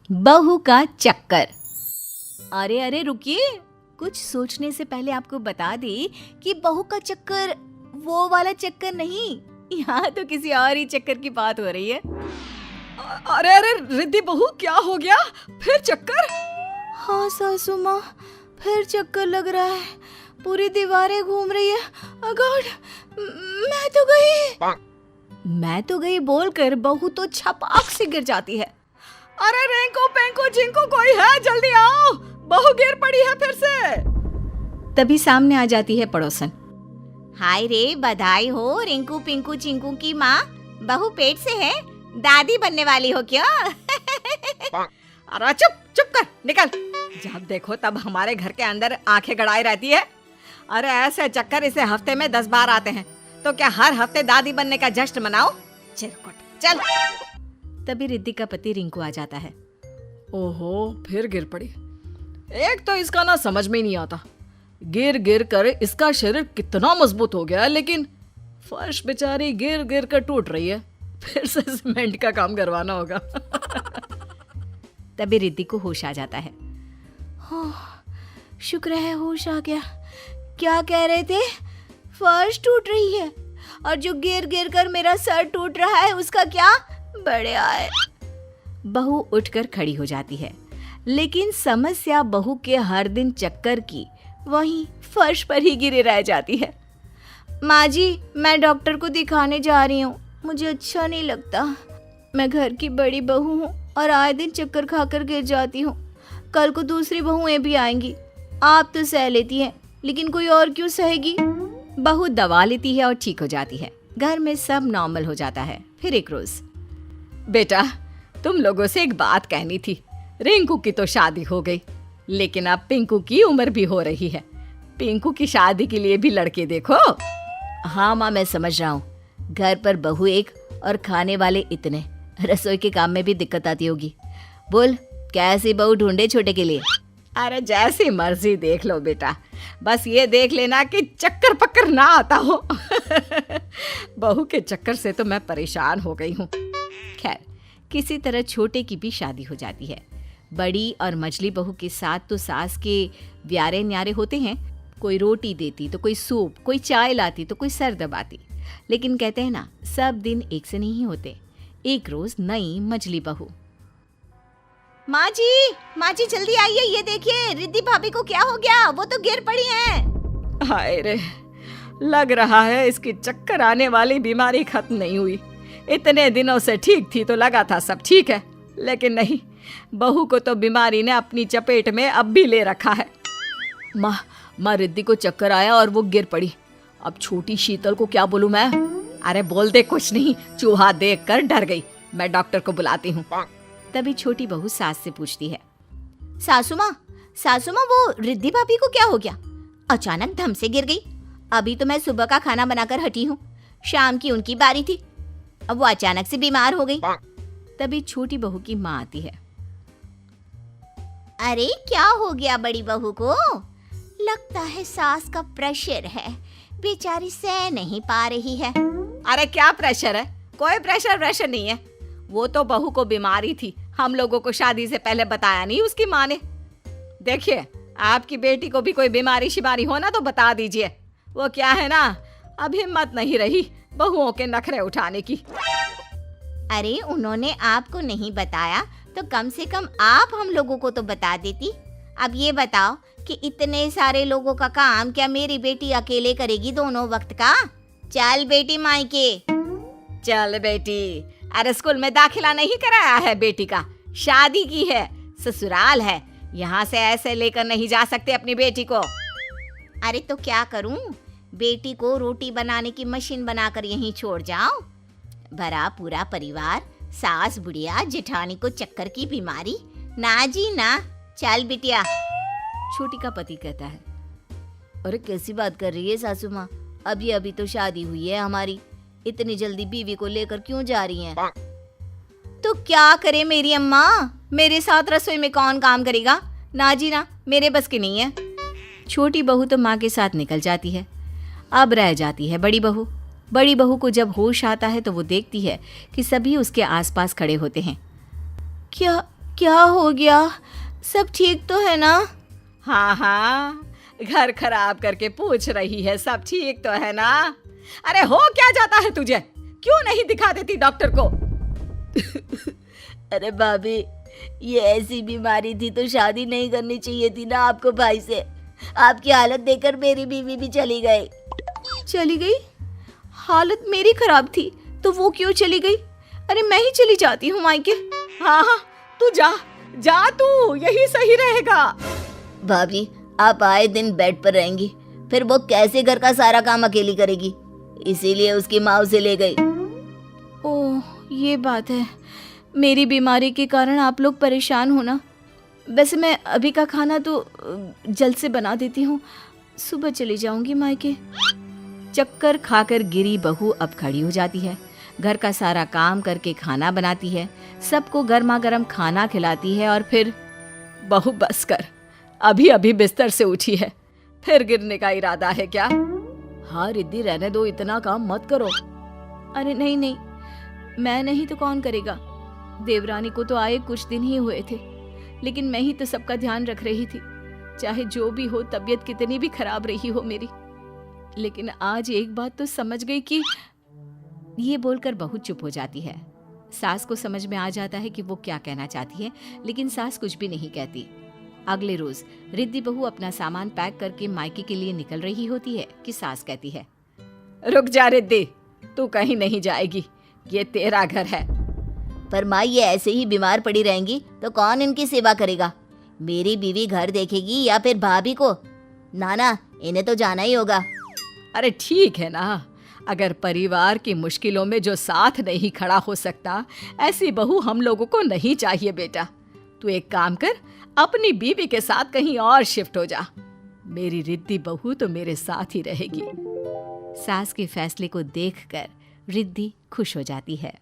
बहू का चक्कर। अरे अरे रुकिए, कुछ सोचने से पहले आपको बता दे कि बहू का चक्कर वो वाला चक्कर नहीं, यहाँ तो किसी और ही चक्कर की बात हो रही है। अरे अरे रिद्धि बहू, क्या हो गया? फिर चक्कर? हाँ सासू माँ, फिर चक्कर लग रहा है, पूरी दीवारें घूम रही है। Oh God, मैं तो गई बोलकर बहू तो छपाक से गिर जाती है। अरे रेंको पेंको जिनको कोई है, जल्दी आओ, बहू गिर पड़ी है फिर से। तभी सामने आ जाती है पड़ोसन। हाय रे, बधाई हो रिंकू पिंकू चिंकू की माँ, बहू पेट से है, दादी बनने वाली हो क्या? अरे चुप चुप कर, निकल। जब देखो तब हमारे घर के अंदर आंखें गड़ाई रहती है। अरे ऐसे चक्कर इसे हफ्ते में 10 बार आते हैं, तो क्या हर हफ्ते दादी बनने का जश्न मनाओ? चल। तभी रिद्धि का पति रिंकू आ जाता है। ओहो, फिर गिर पड़ी। एक तो इसका ना समझ में नहीं आता, गिर गिर कर इसका शरीर कितना मजबूत हो गया, लेकिन फर्श बेचारी गिर गिर कर टूट रही है। फिर से सीमेंट का काम करवाना होगा। तभी रिद्धि को होश आ जाता है। शुक्र है होश आ गया। क्या कह रहे थे? फर्श टूट रही है और जो गिर गिर कर मेरा सर टूट रहा है उसका क्या? बढ़िया है। बहू उठकर खड़ी हो जाती है, लेकिन समस्या बहू के हर दिन चक्कर की वहीं फर्श पर ही गिरे रह जाती है। माँ जी, मैं डॉक्टर को दिखाने जा रही हूँ, मुझे अच्छा नहीं लगता। मैं घर की बड़ी बहू हूँ और आए दिन चक्कर खाकर गिर जाती हूँ। कल को दूसरी बहुएं भी आएंगी। आप तो सह लेती हैं, लेकिन कोई और क्यों सहेगी? बहू दवा लेती है और ठीक हो जाती है। घर में सब नॉर्मल हो जाता है। फिर एक रोज, बेटा, तुम लोगों से एक बात कहनी थी। रिंकू की तो शादी हो गई, लेकिन अब पिंकू की उम्र भी हो रही है। पिंकू की शादी के लिए भी लड़के देखो। हाँ माँ, मैं समझ रहा हूँ। घर पर बहू एक और खाने वाले इतने, रसोई के काम में भी दिक्कत आती होगी। बोल, कैसी बहू ढूंढे छोटे के लिए? अरे जैसी मर्जी देख लो बेटा, बस ये देख लेना कि चक्कर पक्कर ना आता हो। बहू के चक्कर से तो मैं परेशान हो गई हूँ। खैर, किसी तरह छोटे की भी शादी हो जाती है। बड़ी और मझली बहू के साथ तो सास के व्यारे न्यारे होते हैं। कोई रोटी देती तो कोई सूप, कोई चाय लाती तो कोई सर दबाती। लेकिन कहते हैं ना, सब दिन एक से नहीं होते। एक रोज नई मझली बहू, माँ जी जल्दी आइए, ये देखिए रिद्धि भाभी को क्या हो गया, वो तो गिर पड़ी हैं। हाय रे, लग रहा है इसकी चक्कर आने वाली बीमारी खत्म नहीं हुई। इतने दिनों से ठीक थी तो लगा था सब ठीक है, लेकिन नहीं, बहू को तो बीमारी ने अपनी चपेट में अब भी ले रखा है। माँ रिद्धि को चक्कर आया और वो गिर पड़ी। अब छोटी शीतल को क्या बोलूं मैं? अरे बोल दे कुछ नहीं, चूहा देखकर डर गई, मैं डॉक्टर को बुलाती हूँ। तभी छोटी बहू सास से पूछती है, सासू माँ वो रिद्धि भाभी को क्या हो गया? अचानक धम से गिर गई। अभी तो मैं सुबह का खाना बनाकर हटी हूँ, शाम की उनकी बारी थी, अब वो अचानक से बीमार हो गई। तभी छोटी बहू की माँ आती है। अरे क्या हो गया बड़ी बहू को? लगता है सास का प्रेशर है, बेचारी सह नहीं पा रही है। अरे क्या प्रेशर है? कोई प्रेशर नहीं है। वो तो बहू को बीमारी थी, हम लोगों को शादी से पहले बताया नहीं उसकी माँ ने। देखिए, आपकी बेटी को भी कोई बीमारी शिमारी हो ना तो बता दीजिए। वो क्या है ना, अब हिम्मत नहीं रही बहुओं के नखरे उठाने की। अरे उन्होंने आपको नहीं बताया तो कम से कम आप हम लोगों को तो बता देती। अब ये बताओ कि इतने सारे लोगों का काम क्या मेरी बेटी अकेले करेगी दोनों वक्त का? चल बेटी मायके। चल बेटी, अरे स्कूल में दाखिला नहीं कराया है बेटी का, शादी की है, ससुराल है, यहाँ से ऐसे लेकर नहीं जा सकते अपनी बेटी को। अरे तो क्या करूं, बेटी को रोटी बनाने की मशीन बनाकर यहीं छोड़ जाऊं? भरा पूरा परिवार, सास बुढ़िया जेठानी को चक्कर की बीमारी, ना जी ना। चल बिटिया। छोटी का पति कहता है, अरे कैसी बात कर रही है सासू माँ, अभी तो शादी हुई है हमारी, इतनी जल्दी बीवी को लेकर क्यों जा रही हैं? तो क्या करे मेरी अम्मा, मेरे साथ रसोई में कौन काम करेगा? ना जी ना, मेरे बस की नहीं है। छोटी बहू तो माँ के साथ निकल जाती है। अब रह जाती है बड़ी बहू। बड़ी बहू को जब होश आता है तो वो देखती है कि सभी उसके आसपास खड़े होते हैं। क्या हो गया? सब ठीक तो है ना? हाँ हाँ, घर खराब करके पूछ रही है सब ठीक तो है ना? अरे हो क्या जाता है तुझे? क्यों नहीं दिखा देती डॉक्टर को? अरे भाभी, ये ऐसी बीमारी थी तो शादी नहीं करनी चाहिए थी ना आपको भाई से। आपकी हालत देखकर मेरी बीवी भी चली गई। चली गई? हालत मेरी खराब थी तो वो क्यों चली गई? अरे मैं ही चली जाती हूँ मायके। हाँ हाँ, तू जा जा, तू यही सही रहेगा। भाभी, आप आए दिन बेड पर रहेंगी, फिर वो कैसे घर का सारा काम अकेली करेगी? इसीलिए उसकी माँ उसे ले गई। ओह, ये बात है। मेरी बीमारी के कारण आप लोग परेशान हो ना। वैसे मैं अभी का खाना तो जल्द से बना देती हूँ, सुबह चली जाऊंगी मायके। चक्कर खाकर गिरी बहू अब खड़ी हो जाती है, घर का सारा काम करके खाना बनाती है, सबको गर्मा गर्म खाना खिलाती है और फिर बहू बस कर, अभी अभी बिस्तर से उठी है, फिर गिरने का इरादा है क्या? हाँ रिद्धि, रहने दो, इतना काम मत करो। अरे नहीं नहीं, मैं नहीं तो कौन करेगा? देवरानी को तो आए कुछ दिन ही हुए थे, लेकिन मैं ही तो सबका ध्यान रख रही थी। चाहे जो भी हो, तबीयत कितनी भी खराब रही हो मेरी, लेकिन आज एक बात तो समझ गई कि ये बोलकर बहू चुप हो जाती है। सास को समझ में आ जाता है कि वो क्या कहना चाहती है, लेकिन सास कुछ भी नहीं कहती। अगले रोज रिद्धि बहू अपना सामान पैक करके मायके के लिए निकल रही होती है कि सास कहती है, रुक जा रिद्धि, तू कहीं नहीं जाएगी, ये तेरा घर है। पर माँ, ये ऐसे ही बीमार पड़ी रहेंगी तो कौन इनकी सेवा करेगा? मेरी बीवी घर देखेगी या फिर भाभी को? नाना, इन्हें तो जाना ही होगा। अरे ठीक है ना, अगर परिवार की मुश्किलों में जो साथ नहीं खड़ा हो सकता, ऐसी बहू हम लोगों को नहीं चाहिए बेटा। तू एक काम कर, अपनी बीवी के साथ कहीं और शिफ्ट हो जा। मेरी रिद्धि बहू तो मेरे साथ ही रहेगी। सास के फैसले को देखकर रिद्धि खुश हो जाती है।